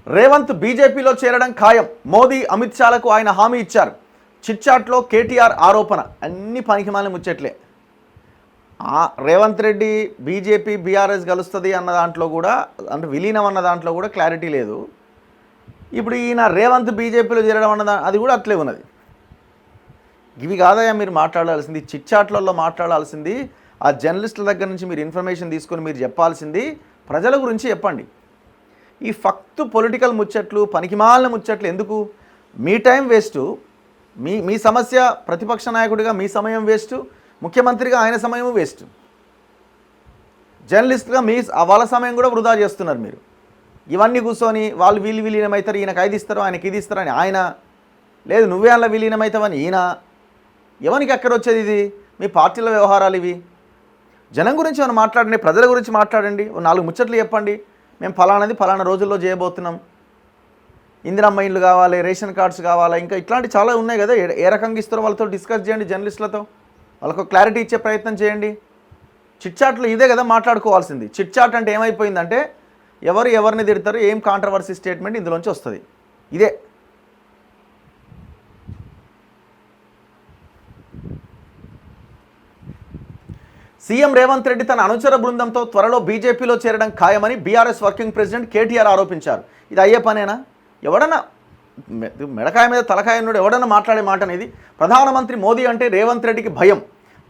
రేవంత్ బీజేపీలో చేరడం ఖాయం. మోదీ అమిత్ షాలకు ఆయన హామీ ఇచ్చారు. చిట్చాట్లో కేటీఆర్ ఆరోపణ. అన్ని పనికిమాలిన ముచ్చట్లే. రేవంత్ రెడ్డి బీజేపీ బీఆర్ఎస్ కలుస్తుంది అన్న దాంట్లో కూడా, అంటే విలీనం అన్న దాంట్లో కూడా క్లారిటీ లేదు. ఇప్పుడు ఈయన రేవంత్ బీజేపీలో చేరడం అన్న అది కూడా అట్లే ఉన్నది. ఇవి కాదయా మీరు మాట్లాడాల్సింది, చిట్చాట్లలో మాట్లాడాల్సింది. ఆ జర్నలిస్టుల దగ్గర నుంచి మీరు ఇన్ఫర్మేషన్ తీసుకొని మీరు చెప్పాల్సింది ప్రజల గురించి చెప్పండి. ఈ ఫక్తు పొలిటికల్ ముచ్చట్లు, పనికిమాలిన ముచ్చట్లు ఎందుకు? మీ టైం వేస్టు, మీ సమస్య, ప్రతిపక్ష నాయకుడిగా మీ సమయం వేస్టు, ముఖ్యమంత్రిగా ఆయన సమయం వేస్ట్, జర్నలిస్ట్గా వాళ్ళ సమయం కూడా వృధా చేస్తున్నారు మీరు. ఇవన్నీ కూర్చొని వాళ్ళు వీళ్ళు విలీనమవుతారు, ఈయనకు 5 ఇస్తారు, ఆయనకి ఇది ఇస్తారని ఆయన, లేదు నువ్వే అలా విలీనమవుతావని ఈయన. ఎవరికి ఎక్కడ వచ్చేది? ఇది మీ పార్టీల వ్యవహారాలు ఇవి. జనం గురించి ఏమైనా మాట్లాడండి, ప్రజల గురించి మాట్లాడండి, 4 ముచ్చట్లు చెప్పండి. మేము ఫలానా రోజుల్లో చేయబోతున్నాం, ఇందిరమ్మ ఇండ్లు కావాలి, రేషన్ కార్డ్స్ కావాలా, ఇంకా ఇట్లాంటి చాలా ఉన్నాయి కదా. ఏ రకంగా ఇస్తారో వాళ్ళతో డిస్కస్ చేయండి, జర్నలిస్టులతో వాళ్ళకు క్లారిటీ ఇచ్చే ప్రయత్నం చేయండి. చిట్చాట్లు ఇదే కదా మాట్లాడుకోవాల్సింది. చిట్చాట్ అంటే ఏమైపోయిందంటే ఎవరిని తిడతారు, ఏం కాంట్రవర్సీ స్టేట్మెంట్ ఇందులోంచి వస్తుంది, ఇదే. సీఎం రేవంత్ రెడ్డి తన అనుచర బృందంతో త్వరలో బీజేపీలో చేరడం ఖాయమని బీఆర్ఎస్ వర్కింగ్ ప్రెసిడెంట్ కేటీఆర్ ఆరోపించారు. ఇది అయ్యే పనేనా? ఎవడన్నా మెడకాయ మీద తలకాయ ఉన్నాడు ఎవడన్నా మాట్లాడే మాట అనేది? ప్రధానమంత్రి మోదీ అంటే రేవంత్ రెడ్డికి భయం.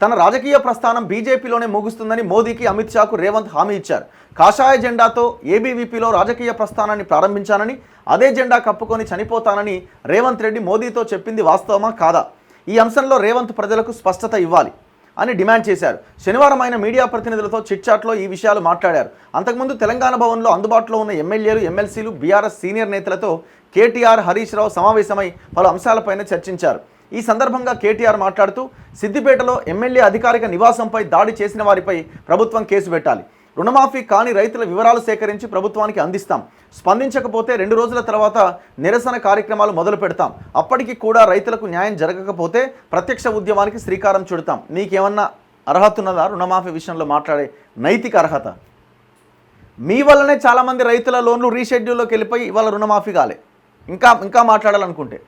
తన రాజకీయ ప్రస్థానం బీజేపీలోనే ముగుస్తుందని మోదీకి అమిత్ షాకు రేవంత్ హామీ ఇచ్చారు. కాషాయ జెండాతో ఏబీవీపీలో రాజకీయ ప్రస్థానాన్ని ప్రారంభించానని, అదే జెండా కప్పుకొని చనిపోతానని రేవంత్ రెడ్డి మోదీతో చెప్పింది వాస్తవమా కాదా? ఈ అంశంలో రేవంత్ ప్రజలకు స్పష్టత ఇవ్వాలి అని డిమాండ్ చేశారు. శనివారం ఆయన మీడియా ప్రతినిధులతో చిట్చాట్లో ఈ విషయాలు మాట్లాడారు. అంతకుముందు తెలంగాణ భవన్లో అందుబాటులో ఉన్న ఎమ్మెల్యేలు, ఎమ్మెల్సీలు, బీఆర్ఎస్ సీనియర్ నేతలతో కేటీఆర్, హరీష్ రావు సమావేశమై పలు అంశాలపైన చర్చించారు. ఈ సందర్భంగా కేటీఆర్ మాట్లాడుతూ, సిద్దిపేటలో ఎమ్మెల్యే అధికారిక నివాసంపై దాడి చేసిన వారిపై ప్రభుత్వం కేసు పెట్టాలి. రుణమాఫీ కాని రైతుల వివరాలు సేకరించి ప్రభుత్వానికి అందిస్తాం. స్పందించకపోతే 2 రోజుల తర్వాత నిరసన కార్యక్రమాలు మొదలు పెడతాం. అప్పటికి కూడా రైతులకు న్యాయం జరగకపోతే ప్రత్యక్ష ఉద్యమానికి శ్రీకారం చుడతాం. నీకేమన్నా అర్హత ఉన్నదా రుణమాఫీ విషయంలో మాట్లాడే నైతిక అర్హత? మీ వల్లనే చాలామంది రైతుల లోన్లు రీషెడ్యూల్లోకి వెళ్ళిపోయి ఇవాళ రుణమాఫీ కాలే. ఇంకా మాట్లాడాలనుకుంటే